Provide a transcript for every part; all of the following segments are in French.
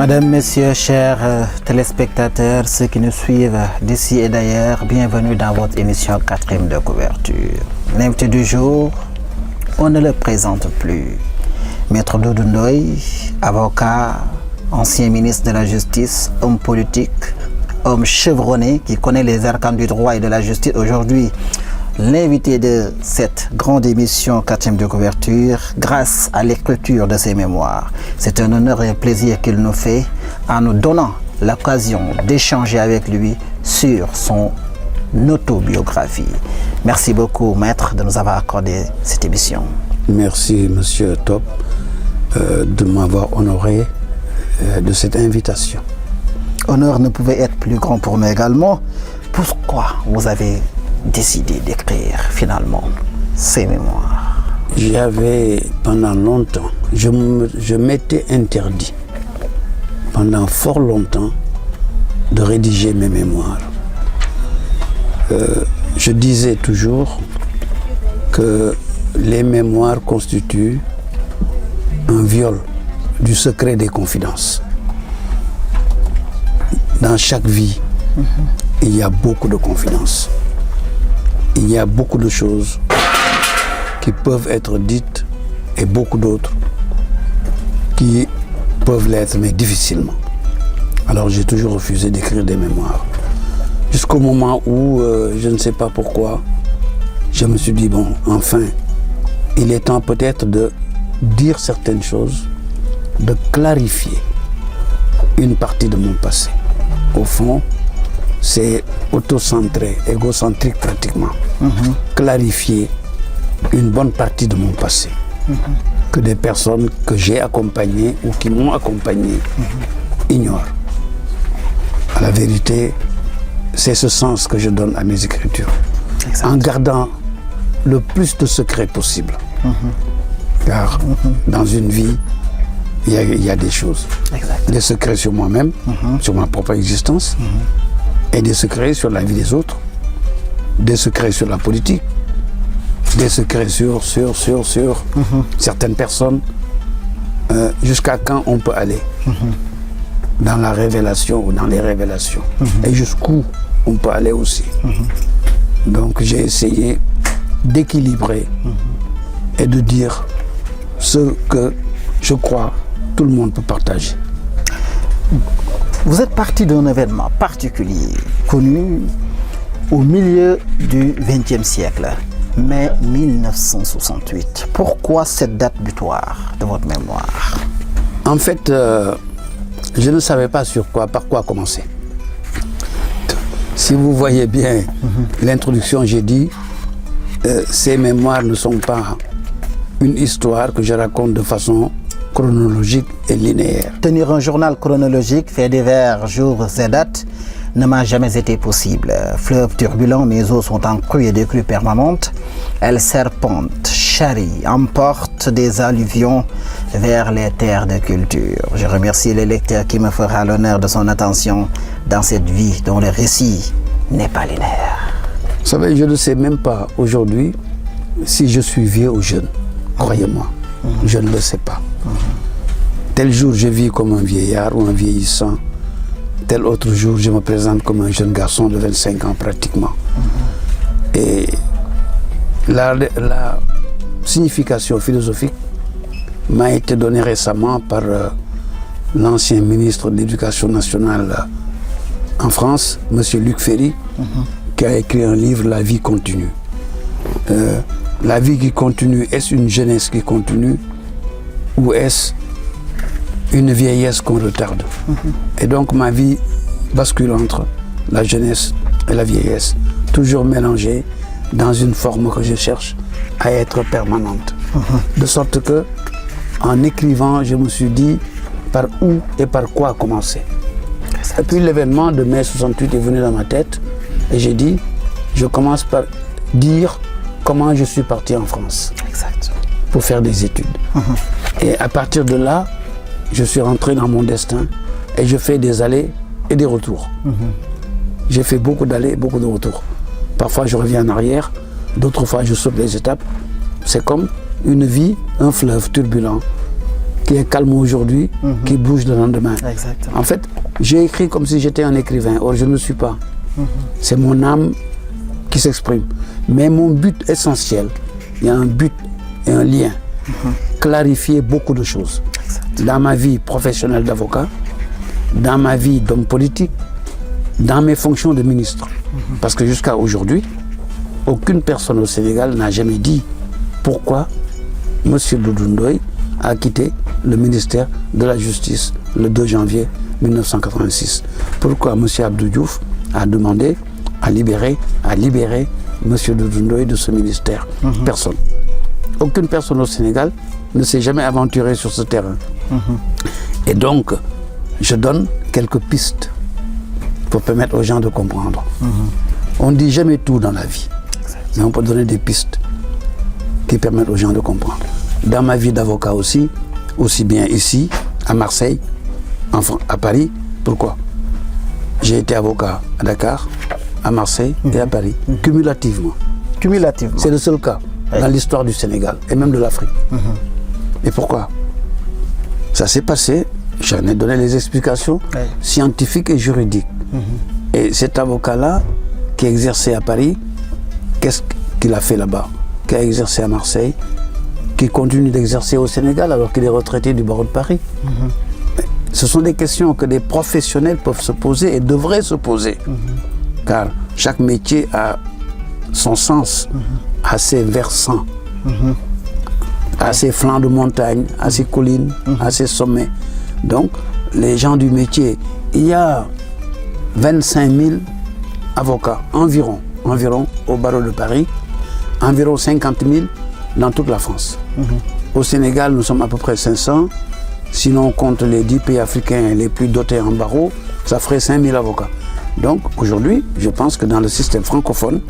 Madame, Messieurs, chers téléspectateurs, ceux qui nous suivent d'ici et d'ailleurs, bienvenue dans votre émission 4e de couverture. L'invité du jour, on ne le présente plus. Maître Doudou Ndoye, avocat, ancien ministre de la Justice, homme politique, homme chevronné qui connaît les arcanes du droit et de la justice. Aujourd'hui, l'invité de cette grande émission 4e de couverture, grâce à l'écriture de ses mémoires. C'est un honneur et un plaisir qu'il nous fait en nous donnant l'occasion d'échanger avec lui sur son autobiographie. Merci beaucoup, Maître, de nous avoir accordé cette émission. Merci, Monsieur Top, de m'avoir honoré de cette invitation. Honneur ne pouvait être plus grand pour nous également. Pourquoi vous avez décidé d'écrire finalement ces mémoires? J'avais pendant longtemps, je m'étais interdit pendant fort longtemps de rédiger mes mémoires. Je disais toujours que les mémoires constituent un viol du secret des confidences. Dans chaque vie, il y a beaucoup de confidences. Il y a beaucoup de choses qui peuvent être dites et beaucoup d'autres qui peuvent l'être, mais difficilement. Alors j'ai toujours refusé d'écrire des mémoires. Jusqu'au moment où, je ne sais pas pourquoi, je me suis dit, bon, enfin, il est temps peut-être de dire certaines choses, de clarifier une partie de mon passé. Au fond, c'est autocentré, égocentrique pratiquement. Clarifier une bonne partie de mon passé. Que des personnes que j'ai accompagnées ou qui m'ont accompagné ignorent. À la vérité, c'est ce sens que je donne à mes écritures. Exact. En gardant le plus de secrets possible. Car dans une vie, il y a des choses. Exact. Des secrets sur moi-même, sur ma propre existence, et des secrets sur la vie des autres, des secrets sur la politique, des secrets sur certaines personnes, jusqu'à quand on peut aller dans la révélation ou dans les révélations, et jusqu'où on peut aller aussi. Donc j'ai essayé d'équilibrer et de dire ce que je crois tout le monde peut partager. Vous êtes parti d'un événement particulier, connu au milieu du XXe siècle, mai 1968. Pourquoi cette date butoir de votre mémoire? En fait, je ne savais pas par quoi commencer. Si vous voyez bien l'introduction, j'ai dit ces mémoires ne sont pas une histoire que je raconte de façon chronologique et linéaire. Tenir un journal chronologique, fait divers, jours et dates, ne m'a jamais été possible. Fleuve turbulent, mes eaux sont en crue et décrue permanente. Elles serpentent, charrient, emportent des alluvions vers les terres de culture. Je remercie le lecteur qui me fera l'honneur de son attention dans cette vie dont le récit n'est pas linéaire. Vous savez, je ne sais même pas aujourd'hui si je suis vieux ou jeune. Croyez-moi, je ne le sais pas. Tel jour, je vis comme un vieillard ou un vieillissant. Tel autre jour, je me présente comme un jeune garçon de 25 ans pratiquement. Et la signification philosophique m'a été donnée récemment par l'ancien ministre de l'Éducation nationale en France, M. Luc Ferry, qui a écrit un livre, La vie continue. La vie qui continue, est-ce une jeunesse qui continue ou est-ce une vieillesse qu'on retarde? Et donc ma vie bascule entre la jeunesse et la vieillesse, toujours mélangée dans une forme que je cherche à être permanente. De sorte que, en écrivant, je me suis dit par où et par quoi commencer. Et puis l'événement de mai 68 est venu dans ma tête et j'ai dit, je commence par dire comment je suis parti en France. Exact. Pour faire des études. Et à partir de là, je suis rentré dans mon destin et je fais des allers et des retours. J'ai fait beaucoup d'allers, beaucoup de retours. Parfois je reviens en arrière, d'autres fois je saute les étapes. C'est comme une vie, un fleuve turbulent qui est calme aujourd'hui, qui bouge le lendemain. Exactement. En fait, j'ai écrit comme si j'étais un écrivain. Or, je ne le suis pas. C'est mon âme qui s'exprime. Mais mon but essentiel, il y a un but et un lien. Clarifier beaucoup de choses. Dans ma vie professionnelle d'avocat, dans ma vie d'homme politique, dans mes fonctions de ministre. Parce que jusqu'à aujourd'hui, aucune personne au Sénégal n'a jamais dit pourquoi M. Doudou Ndoye a quitté le ministère de la Justice le 2 janvier 1986. Pourquoi M. Abdou Diouf a demandé à libérer M. Doudou Ndoye de ce ministère. Personne. Aucune personne au Sénégal ne s'est jamais aventurée sur ce terrain. Et donc, je donne quelques pistes pour permettre aux gens de comprendre. On ne dit jamais tout dans la vie, mais on peut donner des pistes qui permettent aux gens de comprendre. Dans ma vie d'avocat aussi bien ici, à Marseille, à Paris. Pourquoi? J'ai été avocat à Dakar, à Marseille et à Paris, cumulativement. Cumulativement. C'est le seul cas dans l'histoire du Sénégal et même de l'Afrique. Et pourquoi? Ça s'est passé, j'en ai donné les explications scientifiques et juridiques. Et cet avocat-là, qui exerçait à Paris, qu'est-ce qu'il a fait là-bas? Qui a exercé à Marseille, qui continue d'exercer au Sénégal alors qu'il est retraité du barreau de Paris. Ce sont des questions que des professionnels peuvent se poser et devraient se poser. Car chaque métier a son sens, a ses versants, a ses flancs de montagne, a ses collines, a ses sommets. Donc, les gens du métier, il y a 25 000 avocats environ au barreau de Paris, environ 50 000 dans toute la France. Au Sénégal, nous sommes à peu près 500. Sinon, on compte les 10 pays africains les plus dotés en barreau, ça ferait 5 000 avocats. Donc, aujourd'hui, je pense que dans le système francophone,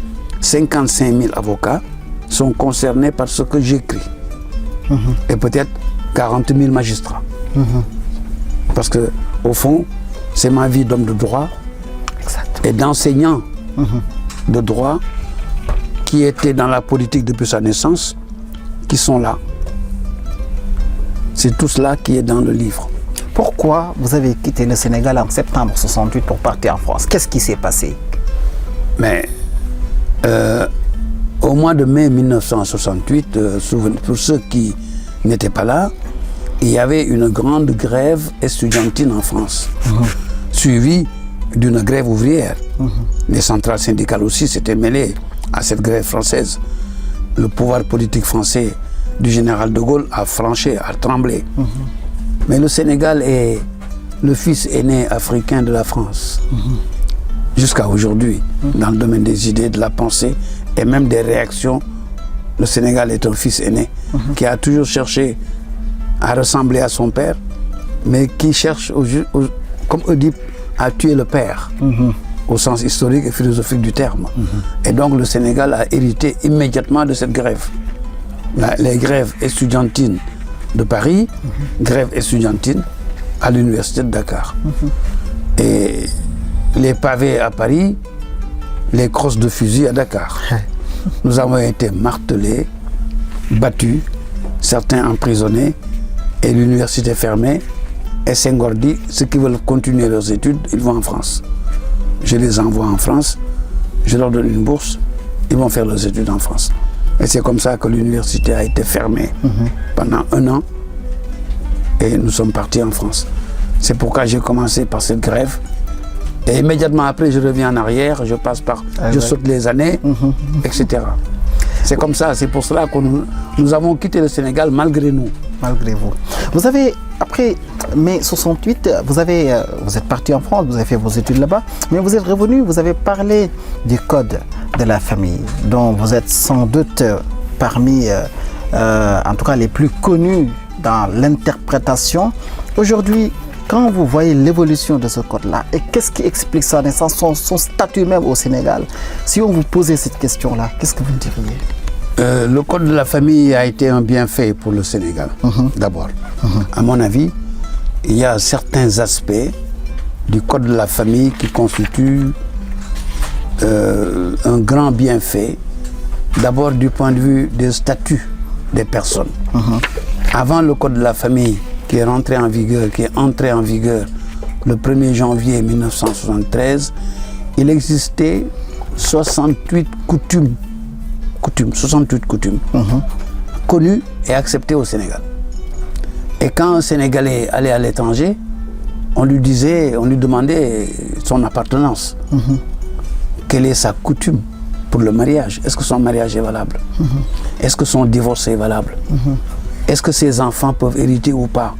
55 000 avocats sont concernés par ce que j'écris. Et peut-être 40 000 magistrats. Parce que, au fond, c'est ma vie d'homme de droit et d'enseignant de droit qui était dans la politique depuis sa naissance, qui sont là. C'est tout cela qui est dans le livre. Pourquoi vous avez quitté le Sénégal en septembre 68 pour partir en France? Qu'est-ce qui s'est passé? Mais au mois de mai 1968, pour ceux qui n'étaient pas là, il y avait une grande grève estudiantine en France, suivie d'une grève ouvrière. Les centrales syndicales aussi s'étaient mêlées à cette grève française. Le pouvoir politique français du général de Gaulle a flanché, a tremblé. Mais le Sénégal est le fils aîné africain de la France. Jusqu'à aujourd'hui, dans le domaine des idées, de la pensée et même des réactions, le Sénégal est un fils aîné qui a toujours cherché à ressembler à son père, mais qui cherche, comme Oedipe, à tuer le père, au sens historique et philosophique du terme. Et donc le Sénégal a hérité immédiatement de cette grève. Les grèves estudiantines de Paris, grève estudiantine à l'université de Dakar. Et les pavés à Paris, les crosses de fusil à Dakar. Nous avons été martelés, battus, certains emprisonnés et l'université fermée. Et Senghor dit, ceux qui veulent continuer leurs études, ils vont en France. Je les envoie en France, je leur donne une bourse, ils vont faire leurs études en France. Et c'est comme ça que l'université a été fermée pendant 1 an et nous sommes partis en France. C'est pourquoi j'ai commencé par cette grève et immédiatement après je reviens en arrière, je passe par, je saute les années, etc. C'est comme ça, c'est pour cela que nous avons quitté le Sénégal malgré nous. Malgré vous. Vous avez, après mai 68, vous êtes parti en France, vous avez fait vos études là-bas, mais vous êtes revenu, vous avez parlé du code de la famille, dont vous êtes sans doute parmi, en tout cas les plus connus dans l'interprétation. Aujourd'hui, quand vous voyez l'évolution de ce code-là, et qu'est-ce qui explique sa naissance, son statut même au Sénégal, si on vous posait cette question-là, qu'est-ce que vous diriez? Le code de la famille a été un bienfait pour le Sénégal, d'abord. À mon avis, il y a certains aspects du code de la famille qui constituent un grand bienfait, d'abord du point de vue des statuts des personnes. Avant le code de la famille, qui est entré en vigueur le 1er janvier 1973, il existait 68 coutumes connues et acceptées au Sénégal. Et quand un Sénégalais allait à l'étranger, on lui demandait son appartenance. Quelle est sa coutume pour le mariage? Est-ce que son mariage est valable? Est-ce que son divorce est valable? Est-ce que ses enfants peuvent hériter ou pas?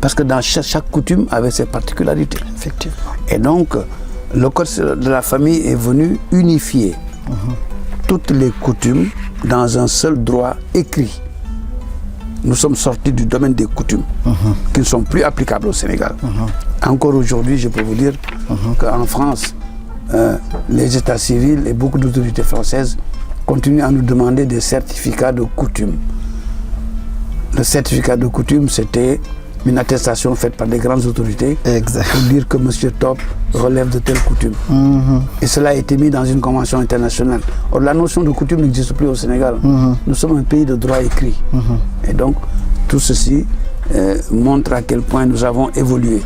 Parce que dans chaque coutume avait ses particularités. Effectivement. Et donc, le code de la famille est venu unifier toutes les coutumes dans un seul droit écrit. Nous sommes sortis du domaine des coutumes qui ne sont plus applicables au Sénégal. Encore aujourd'hui, je peux vous dire qu'en France, les états civils et beaucoup d'autorités françaises continuent à nous demander des certificats de coutume. Le certificat de coutume, c'était une attestation faite par des grandes autorités pour dire que M. Top relève de telle coutume. Et cela a été mis dans une convention internationale. Or, la notion de coutume n'existe plus au Sénégal. Nous sommes un pays de droit écrit. Et donc, tout ceci montre à quel point nous avons évolué.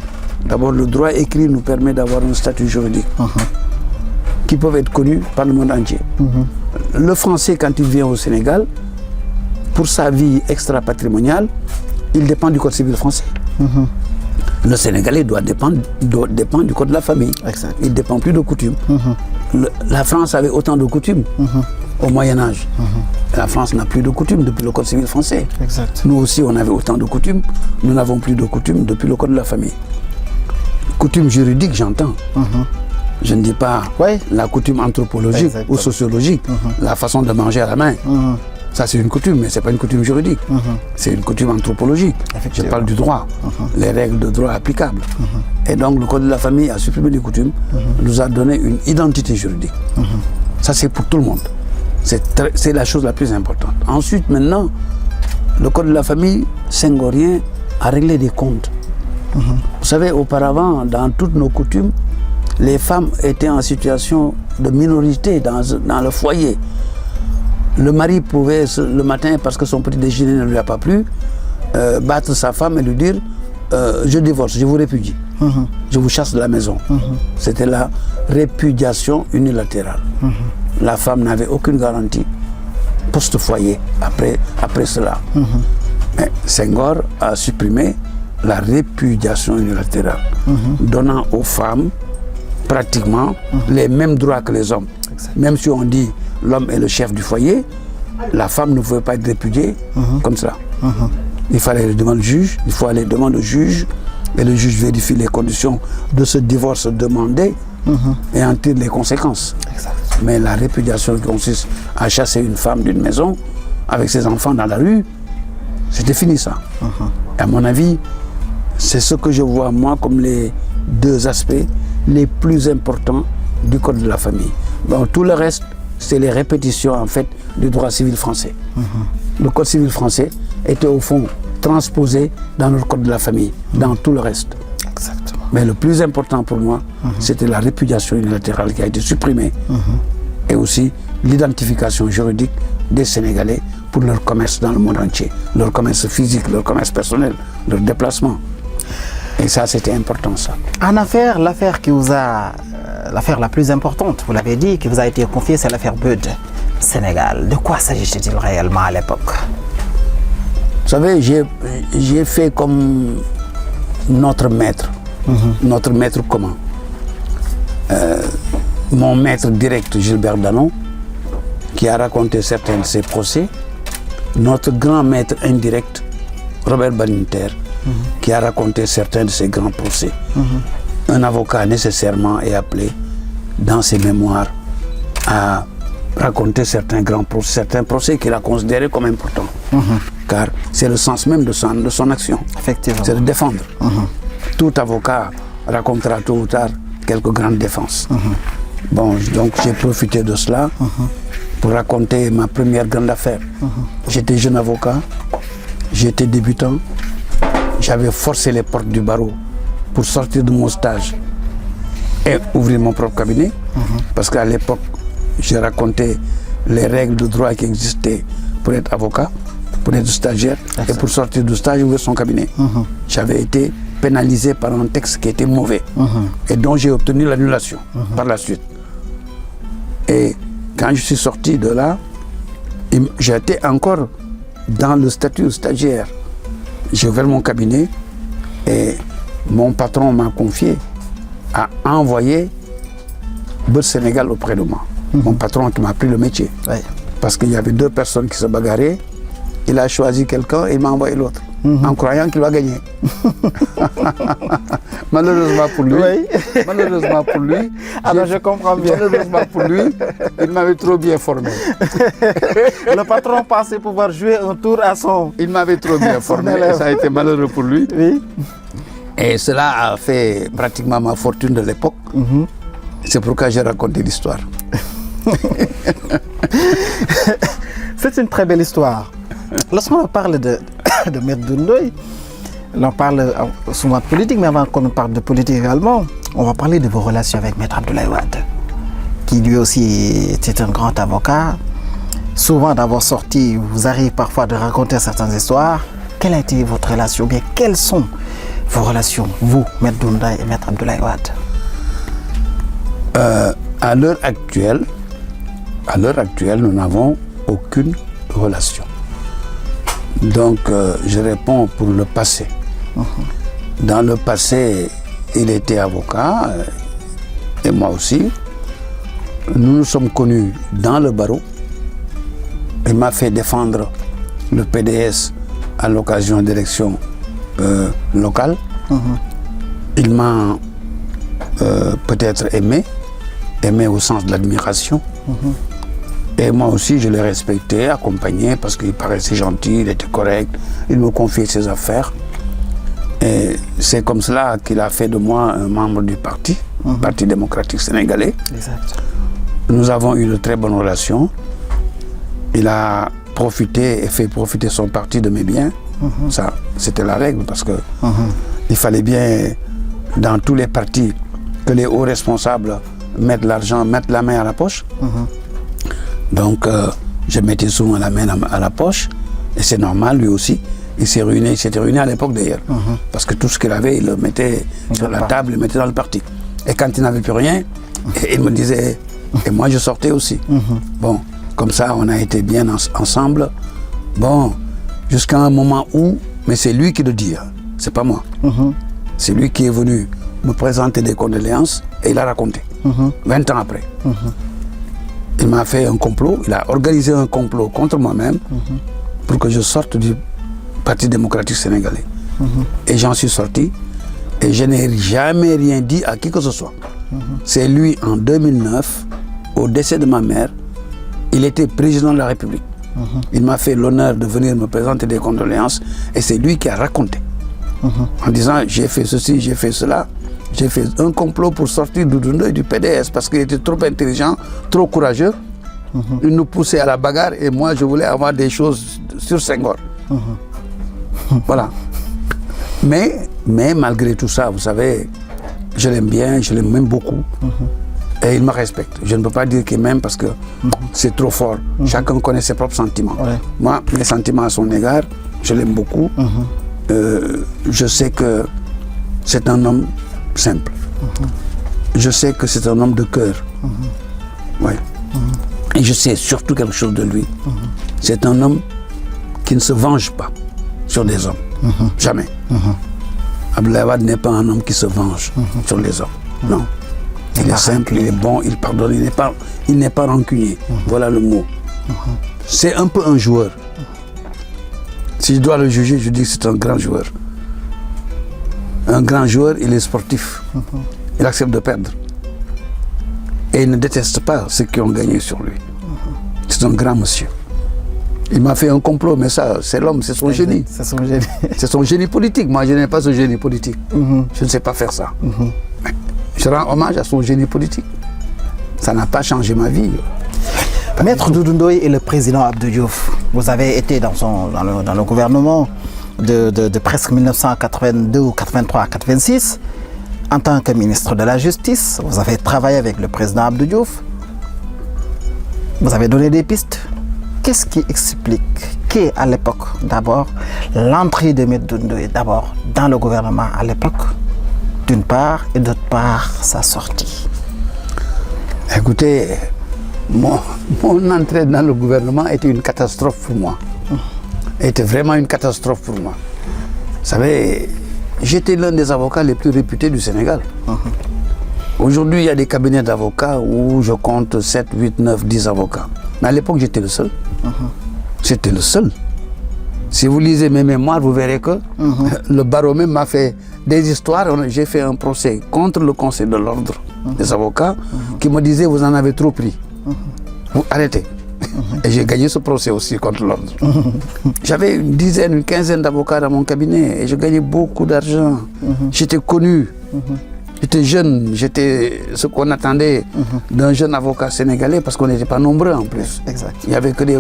D'abord, le droit écrit nous permet d'avoir un statut juridique qui peut être connu par le monde entier. Le Français, quand il vient au Sénégal, pour sa vie extra-patrimoniale, il dépend du Code civil français. Le Sénégalais doit dépendre du Code de la famille. Exact. Il ne dépend plus de coutumes. La France avait autant de coutumes au Moyen-Âge. La France n'a plus de coutumes depuis le Code civil français. Exact. Nous aussi, on avait autant de coutumes. Nous n'avons plus de coutumes depuis le Code de la famille. Coutumes juridiques, j'entends. Je ne dis pas la coutume anthropologique ou sociologique, la façon de manger à la main. Ça, c'est une coutume, mais ce n'est pas une coutume juridique. C'est une coutume anthropologique. Je parle du droit, les règles de droit applicables. Et donc, le Code de la famille a supprimé les coutumes, nous a donné une identité juridique. Ça, c'est pour tout le monde. C'est la chose la plus importante. Ensuite, maintenant, le Code de la famille senghorien a réglé des comptes. Vous savez, auparavant, dans toutes nos coutumes, les femmes étaient en situation de minorité dans le foyer. Le mari pouvait, le matin, parce que son petit déjeuner ne lui a pas plu, battre sa femme et lui dire je divorce, je vous répudie, je vous chasse de la maison. C'était la répudiation unilatérale. La femme n'avait aucune garantie post-foyer après cela. Mais Senghor a supprimé la répudiation unilatérale, donnant aux femmes pratiquement les mêmes droits que les hommes. Même si on dit l'homme est le chef du foyer, la femme ne pouvait pas être répudiée comme ça. Il fallait aller devant le juge, il faut aller devant le juge, et le juge vérifie les conditions de ce divorce demandé et en tire les conséquences. Mais la répudiation qui consiste à chasser une femme d'une maison avec ses enfants dans la rue, c'était fini ça. À mon avis, c'est ce que je vois moi comme les deux aspects les plus importants du Code de la famille. Bon, tout le reste, c'est les répétitions en fait du droit civil français. Le Code civil français était au fond transposé dans notre Code de la famille, dans tout le reste. Exactement. Mais le plus important pour moi, c'était la répudiation unilatérale qui a été supprimée et aussi l'identification juridique des Sénégalais pour leur commerce dans le monde entier, leur commerce physique, leur commerce personnel, leur déplacement. Et ça, c'était important, ça. En affaire, l'affaire qui vous a, l'affaire la plus importante, vous l'avez dit, qui vous a été confiée, c'est l'affaire Beud, Sénégal. De quoi s'agissait-il réellement à l'époque? Vous savez, j'ai fait comme notre maître. Notre maître comment? Mon maître direct, Gilbert Danon, qui a raconté certains de ses procès. Notre grand maître indirect, Robert Badinter, qui a raconté certains de ses grands procès. Un avocat nécessairement est appelé dans ses mémoires à raconter certains grands procès, certains procès qu'il a considérés comme importants. Car c'est le sens même de son action. Effectivement. C'est de défendre. Tout avocat racontera tôt ou tard quelques grandes défenses. Bon, donc j'ai profité de cela pour raconter ma première grande affaire. J'étais jeune avocat, j'étais débutant, j'avais forcé les portes du barreau pour sortir de mon stage et ouvrir mon propre cabinet, parce qu'à l'époque, j'ai raconté les règles de droit qui existaient pour être avocat. pour être stagiaire et pour sortir du stage ouvrir son cabinet. J'avais été pénalisé par un texte qui était mauvais et dont j'ai obtenu l'annulation par la suite. Et quand je suis sorti de là, j'étais encore dans le statut stagiaire. J'ai ouvert mon cabinet et mon patron m'a confié à envoyer Beurre Sénégal auprès de moi. Mon patron qui m'a appris le métier. Ouais. Parce qu'il y avait 2 personnes qui se bagarraient. Il a choisi quelqu'un et il m'a envoyé l'autre. En croyant qu'il va gagner. Malheureusement pour lui. Oui. Malheureusement pour lui. Alors je comprends bien. Malheureusement pour lui, il m'avait trop bien formé. Le patron pensait pouvoir jouer un tour à son... Il m'avait trop bien formé. Et ça a été malheureux pour lui. Oui. Et cela a fait pratiquement ma fortune de l'époque. C'est pourquoi j'ai raconté l'histoire. C'est une très belle histoire. Lorsqu'on parle de Maître Doudou Ndoye, on parle souvent de politique, mais avant qu'on parle de politique également, on va parler de vos relations avec Maître Abdoulaye Wade, qui lui aussi était un grand avocat. Souvent, dans vos sorties, vous arrive parfois de raconter certaines histoires. Quelle a été votre relation? Bien, quelles sont vos relations, vous, Maître Doudou Ndoye et Maître Abdoulaye Wade? À l'heure actuelle, nous n'avons aucune relation. Donc, je réponds pour le passé. Dans le passé, il était avocat, et moi aussi. Nous nous sommes connus dans le barreau. Il m'a fait défendre le PDS à l'occasion d'élections locales. Il m'a peut-être aimé au sens de l'admiration. Et moi aussi, je l'ai respecté, accompagné, parce qu'il paraissait gentil, il était correct, il me confiait ses affaires. Et c'est comme cela qu'il a fait de moi un membre du parti, Parti démocratique sénégalais. Exact. Nous avons eu de très bonnes relations. Il a profité et fait profiter son parti de mes biens. Ça, c'était la règle, parce que il fallait bien, dans tous les partis, que les hauts responsables mettent l'argent, mettent la main à la poche. Donc, je mettais souvent la main à la poche, et c'est normal, lui aussi. Il s'était ruiné à l'époque d'ailleurs, parce que tout ce qu'il avait, il le mettait sur la table, il le mettait dans le parti. Et quand il n'avait plus rien, il me disait, et moi je sortais aussi. Bon, comme ça, on a été bien ensemble. Bon, jusqu'à un moment où, mais c'est lui qui le dit, c'est pas moi. C'est lui qui est venu me présenter des condoléances, et il a raconté, 20 ans après. Il m'a fait un complot, il a organisé un complot contre moi-même pour que je sorte du Parti démocratique sénégalais. Et j'en suis sorti et je n'ai jamais rien dit à qui que ce soit. C'est lui, en 2009, au décès de ma mère, il était président de la République. Il m'a fait l'honneur de venir me présenter des condoléances et c'est lui qui a raconté. En disant, j'ai fait ceci, j'ai fait cela. J'ai fait un complot pour sortir Doudou Ndoye du PDS parce qu'il était trop intelligent, trop courageux. Il nous poussait à la bagarre et moi je voulais avoir des choses sur Senghor. Voilà. Mais malgré tout ça, vous savez, je l'aime bien, je l'aime même beaucoup. Et il me respecte. Je ne peux pas dire qu'il m'aime parce que c'est trop fort. Chacun connaît ses propres sentiments. Moi, mes sentiments à son égard, je l'aime beaucoup. Je sais que c'est un homme simple. Je sais que c'est un homme de cœur. Ouais. Et je sais surtout quelque chose de lui. C'est un homme qui ne se venge pas sur des hommes. Jamais. Abdoulaye Wade n'est pas un homme qui se venge sur les hommes. Non. Il est simple, il est bon, il pardonne, il n'est pas rancunier. Voilà le mot. C'est un peu un joueur. Si je dois le juger, je dis que c'est un grand joueur. Un grand joueur, il est sportif. Il accepte de perdre. Et il ne déteste pas ceux qui ont gagné sur lui. C'est un grand monsieur. Il m'a fait un complot, mais ça, c'est l'homme, c'est son génie. C'est son génie. C'est son génie politique. Moi, je n'ai pas ce génie politique. Je ne sais pas faire ça. Mais je rends hommage à son génie politique. Ça n'a pas changé ma vie. Maître Doudou Ndoye et le président Abdou Diouf, vous avez été dans le gouvernement de presque 1982 ou 83 à 86. En tant que ministre de la Justice, vous avez travaillé avec le président Abdou Diouf. Vous avez donné des pistes. qu'est-ce qui explique qu'à l'époque, d'abord, l'entrée de Maître Doudou Ndoye d'abord dans le gouvernement à l'époque, d'une part, et d'autre part, sa sortie? Écoutez, mon entrée dans le gouvernement était une catastrophe pour moi. Était vraiment une catastrophe pour moi. Vous savez, j'étais l'un des avocats les plus réputés du Sénégal. Aujourd'hui, il y a des cabinets d'avocats où je compte 7, 8, 9, 10 avocats. Mais à l'époque, j'étais le seul. J'étais le seul. Si vous lisez mes mémoires, vous verrez que le barreau même m'a fait des histoires. J'ai fait un procès contre le Conseil de l'ordre des avocats qui me disait vous en avez trop pris. Vous arrêtez. Et j'ai gagné ce procès aussi contre l'ordre. J'avais une dizaine, une quinzaine d'avocats dans mon cabinet et je gagnais beaucoup d'argent. J'étais connu. J'étais jeune, j'étais ce qu'on attendait d'un jeune avocat sénégalais parce qu'on n'était pas nombreux en plus. Exact. Il n'y avait que des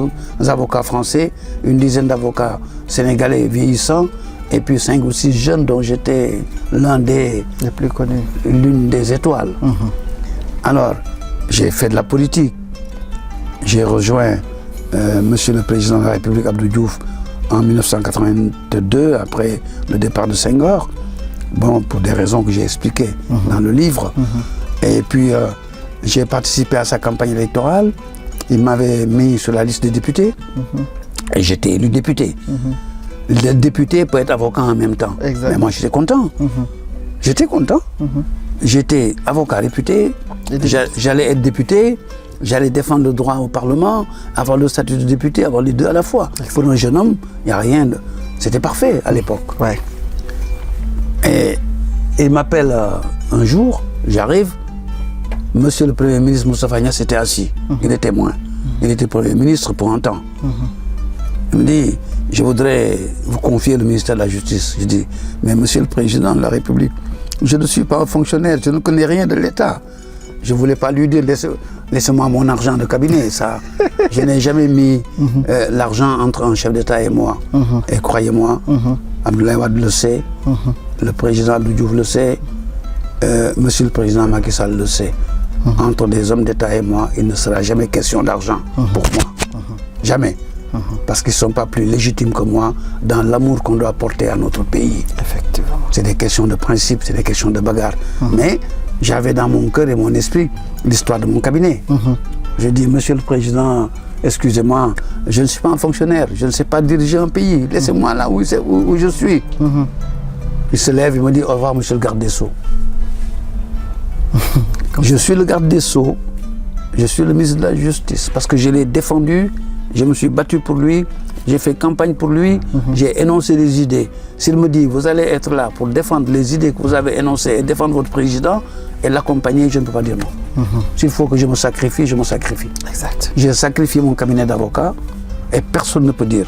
avocats français, une dizaine d'avocats sénégalais vieillissants et puis 5 ou 6 jeunes dont j'étais l'un des les plus connus. L'une des étoiles. Alors, j'ai fait de la politique. J'ai rejoint Monsieur le Président de la République Abdou Diouf en 1982 après le départ de Senghor. Bon, pour des raisons que j'ai expliquées dans le livre. Et puis, j'ai participé à sa campagne électorale. Il m'avait mis sur la liste des députés. Et j'étais élu député. Le député peut être avocat en même temps. Exact. Mais moi, j'étais content. J'étais content. J'étais avocat réputé. J'allais être député. J'allais défendre le droit au Parlement, avoir le statut de député, avoir les deux à la fois. Pour un jeune homme, il n'y a rien de... C'était parfait à l'époque. Ouais. Et il m'appelle un jour, j'arrive, Monsieur le Premier ministre Moustapha Niasse était assis, il est témoin. Il était Premier ministre pour un temps. Il me dit, je voudrais vous confier le ministère de la Justice. Je dis, mais Monsieur le Président de la République, je ne suis pas un fonctionnaire, je ne connais rien de l'État. Je ne voulais pas lui dire, laissez-moi mon argent de cabinet. Ça, je n'ai jamais mis l'argent entre un chef d'État et moi. Et croyez-moi, Abdoulaye Wade le sait, le président Abdou Diouf le sait, Monsieur le Président Macky Sall le sait. Entre des hommes d'État et moi, il ne sera jamais question d'argent pour moi. Jamais. Parce qu'ils ne sont pas plus légitimes que moi dans l'amour qu'on doit porter à notre pays. Effectivement. C'est des questions de principe, c'est des questions de bagarre. Mais j'avais dans mon cœur et mon esprit l'histoire de mon cabinet. Je dis, Monsieur le Président, excusez-moi, je ne suis pas un fonctionnaire, je ne sais pas diriger un pays. Laissez-moi là où je suis. Il se lève, il me dit, au revoir, Monsieur le garde des Sceaux. Je suis le garde des Sceaux, je suis le ministre de la Justice, parce que je l'ai défendu, je me suis battu pour lui, j'ai fait campagne pour lui, j'ai énoncé des idées. S'il me dit, vous allez être là pour défendre les idées que vous avez énoncées et défendre votre président et l'accompagner, je ne peux pas dire non. S'il faut que je me sacrifie, je me sacrifie. Exact. J'ai sacrifié mon cabinet d'avocat et personne ne peut dire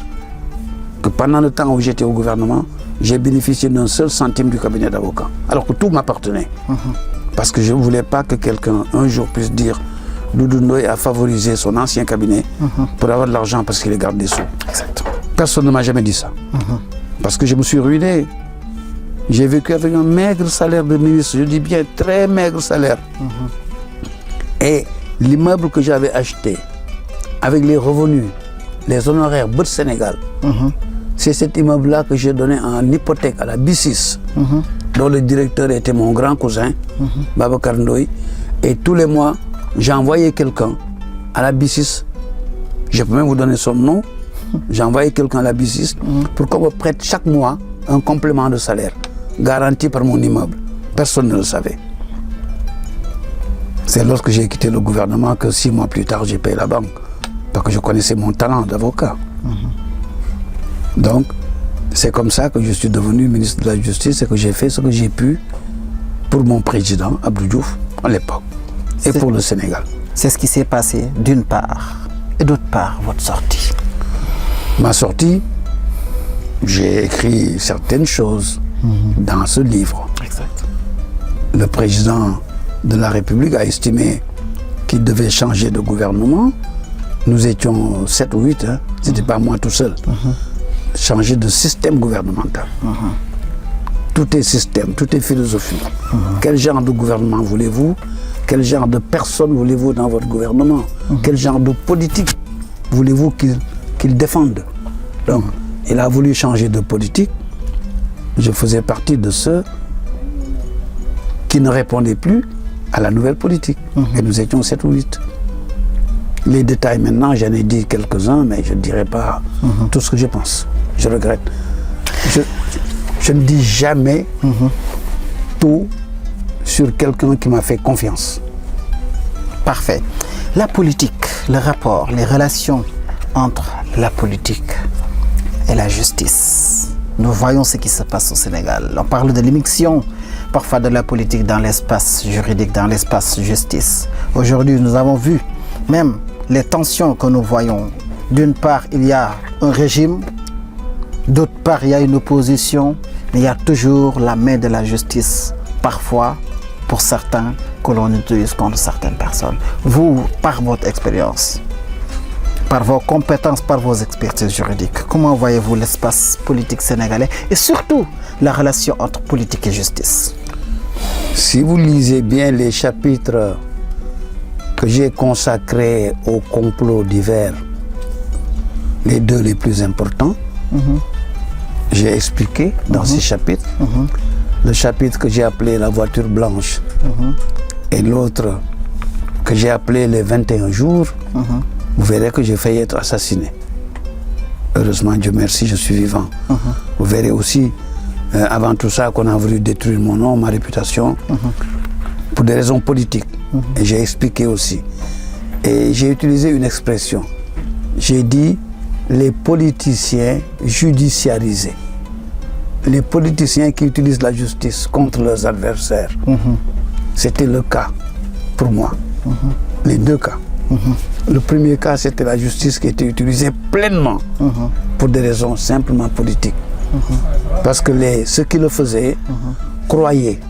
que pendant le temps où j'étais au gouvernement, j'ai bénéficié d'un seul centime du cabinet d'avocat, alors que tout m'appartenait. Parce que je ne voulais pas que quelqu'un un jour puisse dire Doudou Ndoye a favorisé son ancien cabinet pour avoir de l'argent parce qu'il est garde des Sceaux. Exactement. Personne ne m'a jamais dit ça. Parce que je me suis ruiné. J'ai vécu avec un maigre salaire de ministre, je dis bien très maigre salaire. Et l'immeuble que j'avais acheté, avec les revenus, les honoraires Bët Sénégal, c'est cet immeuble-là que j'ai donné en hypothèque à la B6, dont le directeur était mon grand cousin, Babacar Ndoye. Et tous les mois, j'envoyais quelqu'un à la B6, je peux même vous donner son nom, j'envoyais quelqu'un à la B6 pour qu'on me prête chaque mois un complément de salaire, garanti par mon immeuble. Personne ne le savait. C'est lorsque j'ai quitté le gouvernement que 6 mois plus tard, j'ai payé la banque, parce que je connaissais mon talent d'avocat. Donc, c'est comme ça que je suis devenu ministre de la Justice et que j'ai fait ce que j'ai pu pour mon président, Abdou Diouf, à l'époque, et pour le Sénégal. C'est ce qui s'est passé d'une part, et d'autre part, votre sortie. Ma sortie, j'ai écrit certaines choses dans ce livre. Exact. Le président de la République a estimé qu'il devait changer de gouvernement. Nous étions 7 ou 8, ce n'était pas moi tout seul. Changer de système gouvernemental. Tout est système, tout est philosophie. Quel genre de gouvernement voulez-vous? Quel genre de personnes voulez-vous dans votre gouvernement? Quel genre de politique voulez-vous qu'il qu'ils défendent. Donc, il a voulu changer de politique. Je faisais partie de ceux qui ne répondaient plus à la nouvelle politique. Et nous étions 7 ou 8. Les détails maintenant, j'en ai dit quelques-uns, mais je ne dirai pas tout ce que je pense. Je regrette. Je ne dis jamais tout sur quelqu'un qui m'a fait confiance. Parfait. La politique, le rapport, les relations entre la politique et la justice. Nous voyons ce qui se passe au Sénégal. On parle de l'immixtion, parfois de la politique dans l'espace juridique, dans l'espace justice. Aujourd'hui, nous avons vu même les tensions que nous voyons. D'une part, il y a un régime, d'autre part, il y a une opposition, mais il y a toujours la main de la justice, parfois, pour certains, que l'on utilise contre certaines personnes. Vous, par votre expérience, par vos compétences, par vos expertises juridiques, comment voyez-vous l'espace politique sénégalais et surtout la relation entre politique et justice? Si vous lisez bien les chapitres que j'ai consacrés au complot divers, les 2 les plus importants, j'ai expliqué dans ces chapitres, le chapitre que j'ai appelé la voiture blanche et l'autre que j'ai appelé les 21 jours, vous verrez que j'ai failli être assassiné. Heureusement, Dieu merci, je suis vivant. Vous verrez aussi, avant tout ça, qu'on a voulu détruire mon nom, ma réputation, pour des raisons politiques. Et j'ai expliqué aussi. Et j'ai utilisé une expression. J'ai dit les politiciens judiciarisés. Les politiciens qui utilisent la justice contre leurs adversaires. C'était le cas pour moi. Les 2 cas. Le premier cas, c'était la justice qui était utilisée pleinement pour des raisons simplement politiques. Parce que ceux qui le faisaient croyaient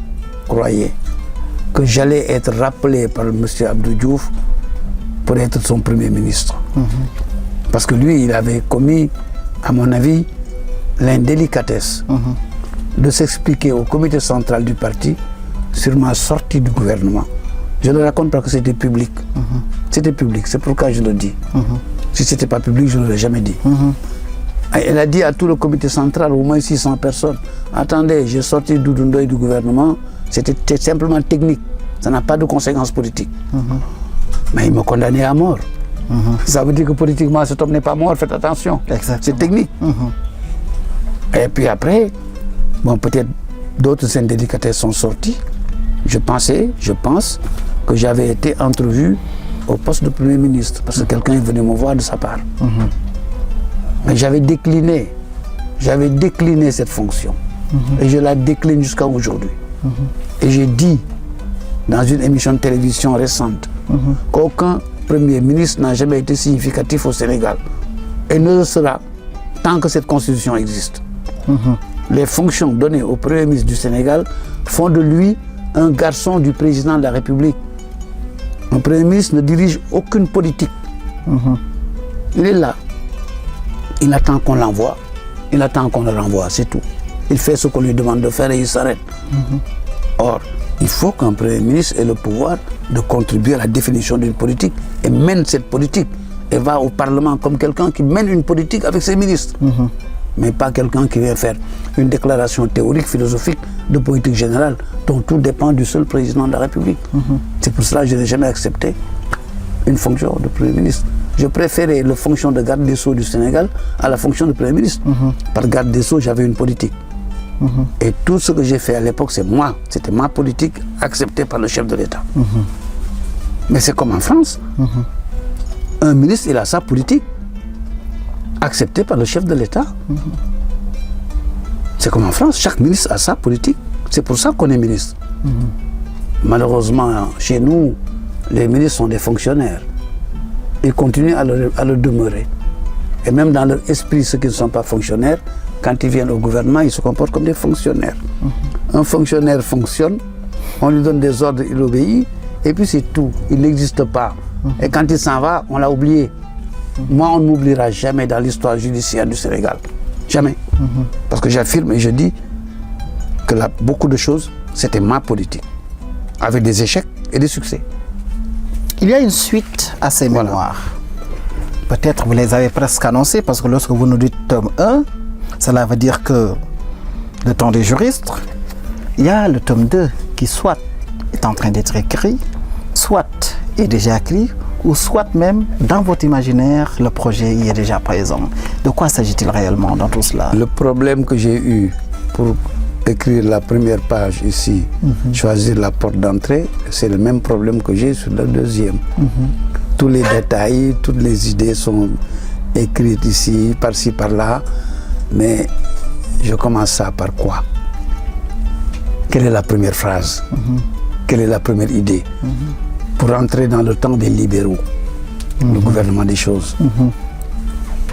que j'allais être rappelé par M. Abdou Diouf pour être son premier ministre. Parce que lui, il avait commis, à mon avis, l'indélicatesse de s'expliquer au comité central du parti sur ma sortie du gouvernement. Je ne le raconte pas que c'était public. C'était public, c'est pourquoi je le dis. Si ce n'était pas public, je ne l'aurais jamais dit. Elle a dit à tout le comité central, au moins 600 personnes, attendez, j'ai sorti Doudou Ndoye du gouvernement, c'était simplement technique, ça n'a pas de conséquences politiques. Mais il me condamnait à mort. Ça veut dire que politiquement, cet homme n'est pas mort, faites attention. C'est technique. Et puis après, bon, peut-être d'autres indélicatesses sont sorties. Je pense que j'avais été entrevu au poste de Premier ministre, parce que quelqu'un est venu me voir de sa part. Mais j'avais décliné cette fonction. Et je la décline jusqu'à aujourd'hui. Et j'ai dit, dans une émission de télévision récente, qu'aucun Premier ministre n'a jamais été significatif au Sénégal. Et ne le sera tant que cette constitution existe. Les fonctions données au Premier ministre du Sénégal font de lui un garçon du président de la République. Un Premier ministre ne dirige aucune politique. Il est là. Il attend qu'on l'envoie. Il attend qu'on le renvoie, c'est tout. Il fait ce qu'on lui demande de faire et il s'arrête. Or, il faut qu'un Premier ministre ait le pouvoir de contribuer à la définition d'une politique et mène cette politique et va au Parlement comme quelqu'un qui mène une politique avec ses ministres. Mais pas quelqu'un qui vient faire une déclaration théorique, philosophique, de politique générale, dont tout dépend du seul président de la République. C'est pour cela que je n'ai jamais accepté une fonction de Premier ministre. Je préférais la fonction de garde des Sceaux du Sénégal à la fonction de Premier ministre. Par garde des Sceaux, j'avais une politique. Et tout ce que j'ai fait à l'époque, c'est moi. C'était ma politique acceptée par le chef de l'État. Mais c'est comme en France. Un ministre, il a sa politique acceptée par le chef de l'État. C'est comme en France, chaque ministre a sa politique. C'est pour ça qu'on est ministre. Malheureusement, chez nous, les ministres sont des fonctionnaires. Ils continuent à le demeurer. Et même dans leur esprit, ceux qui ne sont pas fonctionnaires, quand ils viennent au gouvernement, ils se comportent comme des fonctionnaires. Un fonctionnaire fonctionne, on lui donne des ordres, il obéit, et puis c'est tout. Il n'existe pas. Et quand il s'en va, on l'a oublié. Moi, on ne m'oubliera jamais dans l'histoire judiciaire du Sénégal. Jamais. Parce que j'affirme et je dis que beaucoup de choses, c'était ma politique. Avec des échecs et des succès. Il y a une suite à ces mémoires. peut-être vous les avez presque annoncés, parce que lorsque vous nous dites tome 1, cela veut dire que le temps des juristes, il y a le tome 2 qui soit est en train d'être écrit, soit est déjà écrit, ou soit même dans votre imaginaire, le projet y est déjà présent. De quoi s'agit-il réellement dans tout cela? Le problème que j'ai eu pour écrire la première page ici, choisir la porte d'entrée, c'est le même problème que j'ai sur la deuxième. Tous les détails, toutes les idées sont écrites ici, par-ci, par-là, mais je commence ça par quoi? Quelle est la première phrase? Quelle est la première idée? Pour entrer dans le temps des libéraux, le gouvernement des choses.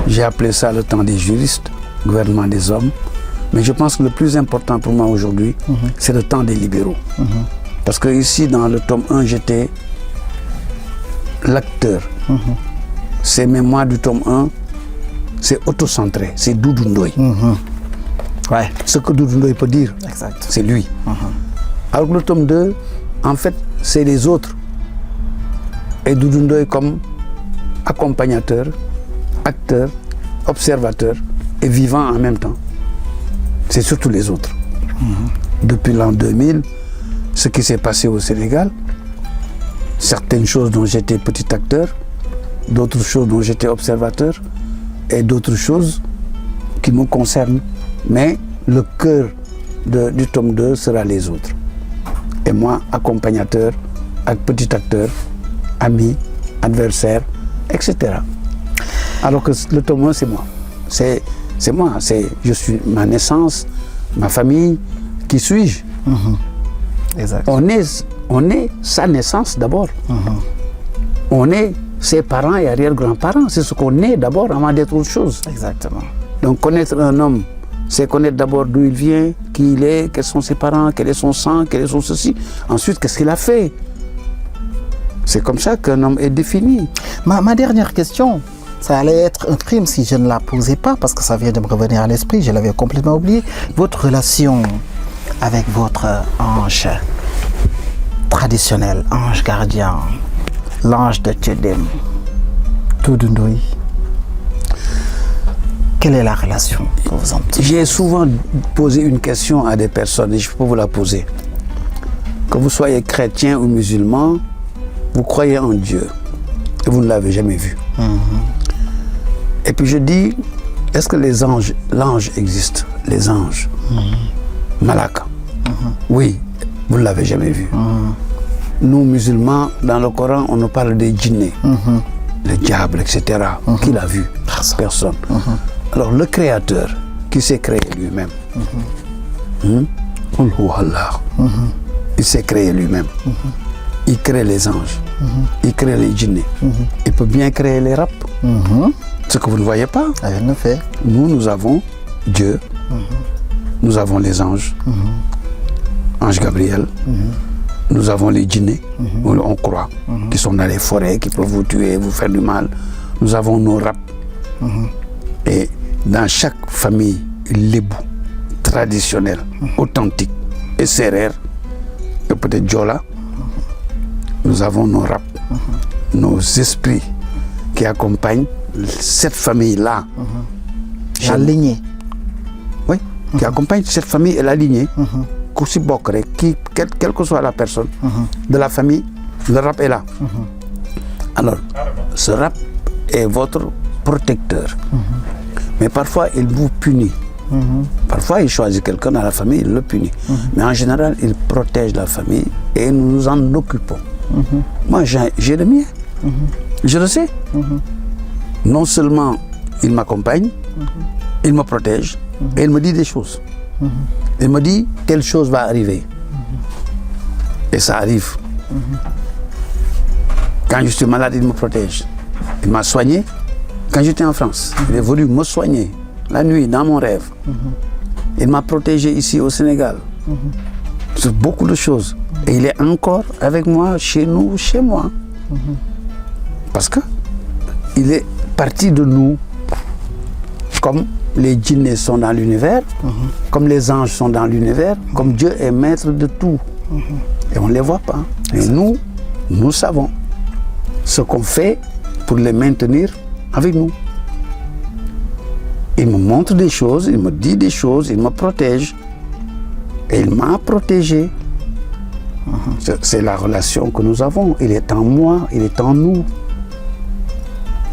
J'ai appelé ça le temps des juristes, gouvernement des hommes. Mais je pense que le plus important pour moi aujourd'hui, c'est le temps des libéraux. Parce que ici, dans le tome 1, j'étais l'acteur. Ces mémoires du tome 1, c'est autocentré, c'est Doudou Ndoye. Ouais. Ce que Doudou Ndoye peut dire, c'est lui. Alors que le tome 2, en fait, c'est les autres. Et Doudou Ndoye comme accompagnateur, acteur, observateur et vivant en même temps. C'est surtout les autres. Depuis l'an 2000, ce qui s'est passé au Sénégal, certaines choses dont j'étais petit acteur, d'autres choses dont j'étais observateur et d'autres choses qui me concernent. Mais le cœur du tome 2 sera les autres. Et moi, accompagnateur, petit acteur, ami, adversaire, etc. Alors que le tome 1, c'est moi. C'est moi, je suis ma naissance, ma famille, qui suis-je? Exact. On est sa naissance d'abord. On est ses parents et arrière-grands-parents. C'est ce qu'on est d'abord avant d'être autre chose. Exactement. Donc connaître un homme, c'est connaître d'abord d'où il vient, qui il est, quels sont ses parents, quel est son sang, quel est son ceci. Ensuite, qu'est-ce qu'il a fait? C'est comme ça qu'un homme est défini. Ma dernière question, ça allait être un crime si je ne la posais pas, parce que ça vient de me revenir à l'esprit, je l'avais complètement oublié. Votre relation avec votre ange traditionnel, ange gardien, l'ange de Tchedem, Doudou Ndoye. Quelle est la relation que vous entretenez? J'ai souvent posé une question à des personnes et je peux vous la poser. Que vous soyez chrétien ou musulman, vous croyez en Dieu et vous ne l'avez jamais vu. Et puis je dis, est-ce que l'ange existe? Les anges, Malaka. Oui, vous ne l'avez jamais vu. Nous, musulmans, dans le Coran, on nous parle des djinns, le diable, etc. Qui l'a vu? Personne. Alors le Créateur, qui s'est créé lui-même, il s'est créé lui-même. Il crée les anges, il crée les djinns, il peut bien créer les rap. Ce que vous ne voyez pas. Nous avons Dieu, nous avons les anges, ange Gabriel, nous avons les djinns, on croit, qui sont dans les forêts, qui peuvent vous tuer, vous faire du mal. Nous avons nos rap. Et dans chaque famille lébou, traditionnelle, authentique et sérère, et peut-être Djola, nous avons nos rap, nos esprits qui accompagnent cette famille-là. La lignée. Oui, qui accompagne cette famille et la lignée. Quelle que soit la personne de la famille, le rap est là. Alors, ce rap est votre protecteur. Mais parfois, il vous punit. Parfois, il choisit quelqu'un dans la famille, il le punit. Mais en général, il protège la famille et nous nous en occupons. Moi, j'ai le mien. Je le sais. Non seulement il m'accompagne, il me protège et il me dit des choses. Il me dit telle chose va arriver. Et ça arrive. Quand je suis malade, il me protège. Il m'a soigné. Quand j'étais en France, il est venu me soigner la nuit dans mon rêve. Il m'a protégé ici au Sénégal. Sur beaucoup de choses. Et il est encore avec moi, chez nous, chez moi. Parce que il est parti de nous. Comme les djinns sont dans l'univers, comme les anges sont dans l'univers, comme Dieu est maître de tout. Et on ne les voit pas. Et nous savons ce qu'on fait pour les maintenir avec nous. Il me montre des choses, il me dit des choses, il me protège. Et il m'a protégé. C'est la relation que nous avons. Il est en moi, il est en nous.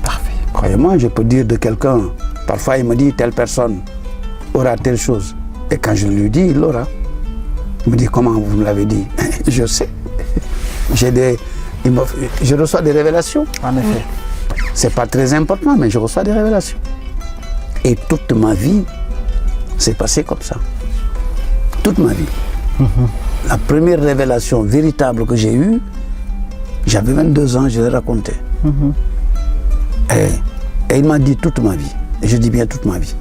Parfait. Croyez-moi, je peux dire de quelqu'un, parfois il me dit telle personne aura telle chose. Et quand je lui dis, il l'aura. Il me dit comment vous me l'avez dit. Je sais. Je reçois des révélations. En effet. C'est pas très important, mais je reçois des révélations. Et toute ma vie s'est passée comme ça. Toute ma vie. La première révélation véritable que j'ai eue, j'avais 22 ans, je l'ai raconté. Et il m'a dit toute ma vie. Et je dis bien toute ma vie.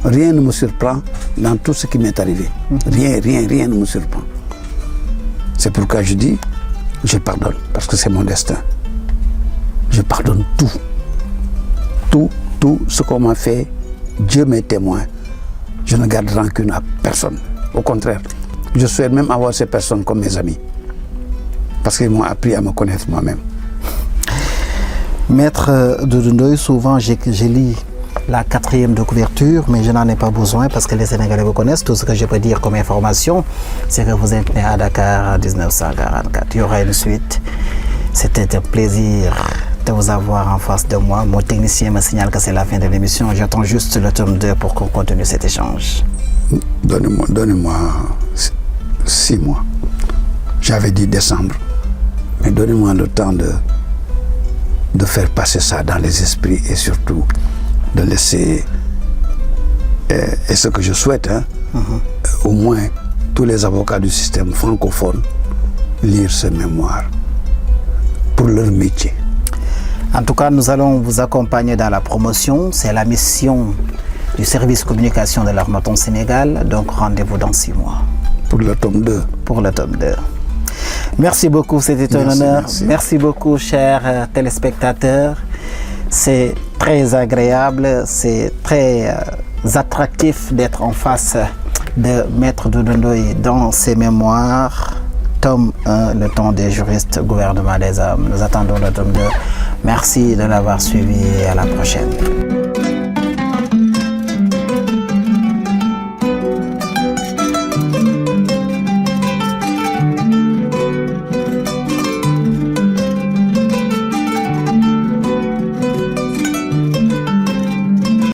Rien ne me surprend dans tout ce qui m'est arrivé. Rien ne me surprend. C'est pourquoi je dis, je pardonne, parce que c'est mon destin. Je pardonne tout. Tout ce qu'on m'a fait, Dieu m'est témoin. Je ne garde rancune à personne. Au contraire, je souhaite même avoir ces personnes comme mes amis. Parce qu'ils m'ont appris à me connaître moi-même. Maître Doudou Ndoye, souvent je lis la 4e de couverture, mais je n'en ai pas besoin parce que les Sénégalais vous connaissent. Tout ce que je peux dire comme information, c'est que vous êtes né à Dakar en 1944. Il y aura une suite. C'était un plaisir de vous avoir en face de moi. Mon technicien me signale que c'est la fin de l'émission. J'attends juste le tome 2 pour qu'on continue cet échange. Donnez-moi 6 mois. J'avais dit décembre. Mais donnez-moi le temps de faire passer ça dans les esprits et surtout de laisser, et ce que je souhaite, au moins tous les avocats du système francophone lire ce mémoire pour leur métier. En tout cas, nous allons vous accompagner dans la promotion. C'est la mission du service communication de l'Harmattan Sénégal. Donc rendez-vous dans 6 mois. Pour le tome 2. Pour le tome 2. Merci beaucoup, c'était un honneur. Merci beaucoup, chers téléspectateurs. C'est très agréable, c'est très attractif d'être en face de Maître Doudou Ndoye dans ses mémoires. Tome 1, le temps des juristes, gouvernement des hommes. Nous attendons le tome 2. Merci de l'avoir suivi et à la prochaine.